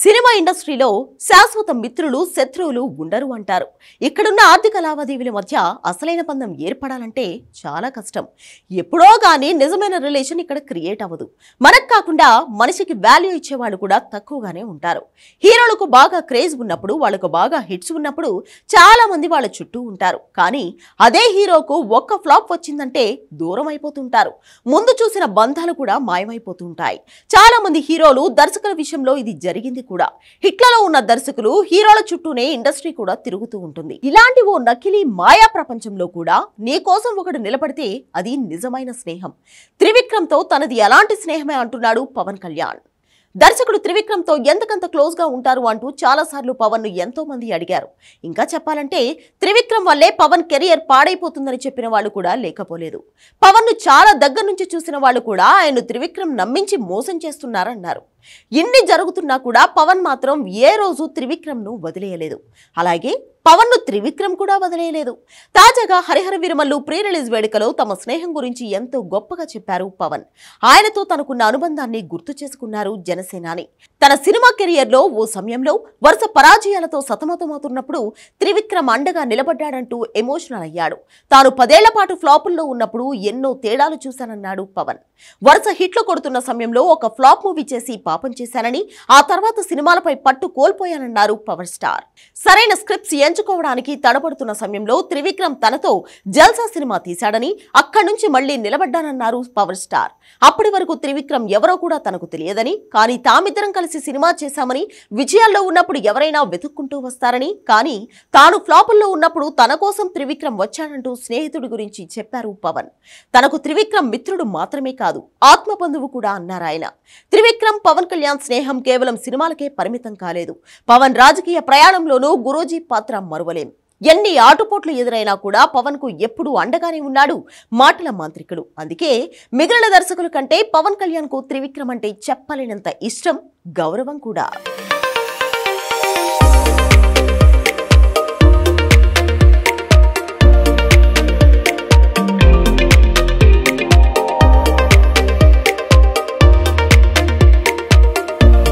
Cinema ఇండస్ట్రీలో శాశ్వత మిత్రులు శత్రువులు ఉండరు అంటారు. ఇక్కడున్న ఆర్థిక లావాదేవీల మధ్య అసలైన బంధం ఏర్పడాలంటే చాలా కష్టం. ఎప్పుడో గానీ నిజమైన రిలేషన్ ఇక్కడ క్రియేట్ అవ్వదు. మనకు కాకుండా మనిషికి వాల్యూ ఇచ్చేవాళ్ళు కూడా తక్కువగానే ఉంటారు. హీరోలకు బాగా క్రేజ్ ఉన్నప్పుడు, వాళ్ళకు బాగా హిట్స్ ఉన్నప్పుడు చాలా మంది వాళ్ళ చుట్టూ ఉంటారు. కానీ అదే హీరోకు ఒక్క ఫ్లాప్ వచ్చిందంటే దూరం అయిపోతుంటారు. ముందు చూసిన బంధాలు కూడా మాయమైపోతుంటాయి. చాలా మంది హీరోలు, దర్శకుల విషయంలో ఇది జరిగింది కూడా. హిట్లలో ఉన్న దర్శకులు, హీరోల చుట్టూనే ఇండస్ట్రీ కూడా తిరుగుతూ ఉంటుంది. ఇలాంటి ఓ నకిలీ మాయా ప్రపంచంలో కూడా నీ కోసం ఒకడు నిలబడితే అది నిజమైన స్నేహం. త్రివిక్రమ్ తో తనది ఎలాంటి స్నేహమే అంటున్నాడు పవన్ కళ్యాణ్. దర్శకుడు త్రివిక్రమ్ తో ఎంతకంత క్లోజ్ గా ఉంటారు అంటూ చాలా సార్లు పవన్ ను ఎంతో మంది అడిగారు. ఇంకా చెప్పాలంటే త్రివిక్రమ్ వల్లే పవన్ కెరియర్ పాడైపోతుందని చెప్పిన వాళ్ళు కూడా లేకపోలేదు. పవన్ ను చాలా దగ్గర నుంచి చూసిన వాళ్ళు కూడా ఆయన త్రివిక్రమ్ నమ్మించి మోసం చేస్తున్నారన్నారు. ఇన్ని జరుగుతున్నా కూడా పవన్ మాత్రం ఏ రోజు త్రివిక్రమ్ ను వదిలేయలేదు. అలాగే పవన్ ను త్రివిక్రమ్ కూడా వదిలేయలేదు. తాజాగా హరిహర వీరమల్లు ప్రీ రిలీజ్ వేడుకలో తమ స్నేహం గురించి ఎంతో గొప్పగా చెప్పారు పవన్. ఆయనతో తనకున్న అనుబంధాన్ని గుర్తు చేసుకున్నారు జనసేనాని. తన సినిమా కెరియర్ లో ఓ సమయంలో వరుస పరాజయాలతో సతమతమవుతున్నప్పుడు త్రివిక్రమ్ అండగా నిలబడ్డాడంటూ ఎమోషనల్ అయ్యాడు. తాను 10 ఏళ్ల పాటు ఫ్లాపుల్లో ఉన్నప్పుడు ఎన్నో తేడాలు చూశానన్నాడు పవన్. వరుస హిట్లు కొడుతున్న సమయంలో ఒక ఫ్లాప్ మూవీ చేసి పాపం చేశానని, ఆ తర్వాత సినిమాలపై పట్టు కోల్పోయానన్నారు పవర్ స్టార్. సరైన స్క్రిప్ట్స్ ఎంచుకోవడానికి తడబడుతున్న సమయంలో త్రివిక్రమ్ తనతో జల్సా సినిమా తీశాడని, అక్కడి నుంచి మళ్లీ నిలబడ్డానన్నారు పవర్ స్టార్. అప్పటి వరకు త్రివిక్రమ్ ఎవరో కూడా తనకు తెలియదని, కానీ తామిద్దరం కలిసి సినిమా చేశామని, విజయాల్లో ఉన్నప్పుడు ఎవరైనా వెతుక్కుంటూ వస్తారని, కానీ తాను ఫ్లాపుల్లో ఉన్నప్పుడు తన కోసం త్రివిక్రమ్ వచ్చాడంటూ స్నేహితుడి గురించి చెప్పారు పవన్. తనకు త్రివిక్రమ్ మిత్రుడు మాత్రమే కాదు, ఆత్మ బంధువు కూడా అన్నారాయన. త్రివిక్రమ్ పవన్ కళ్యాణ్ స్నేహం కేవలం సినిమాలకే పరిమితం కాలేదు. పవన్ రాజకీయ ప్రయాణంలోనూ గురూజీ పాత్ర మరువలేం. ఎన్ని ఆటుపోట్లు ఎదురైనా కూడా పవన్ కు ఎప్పుడూ అండగానే ఉన్నాడు మాటల మాంత్రికుడు. అందుకే మిగిలిన దర్శకుల కంటే పవన్ కళ్యాణ్ కు త్రివిక్రమ్ అంటే చెప్పలేనంత ఇష్టం, గౌరవం కూడా.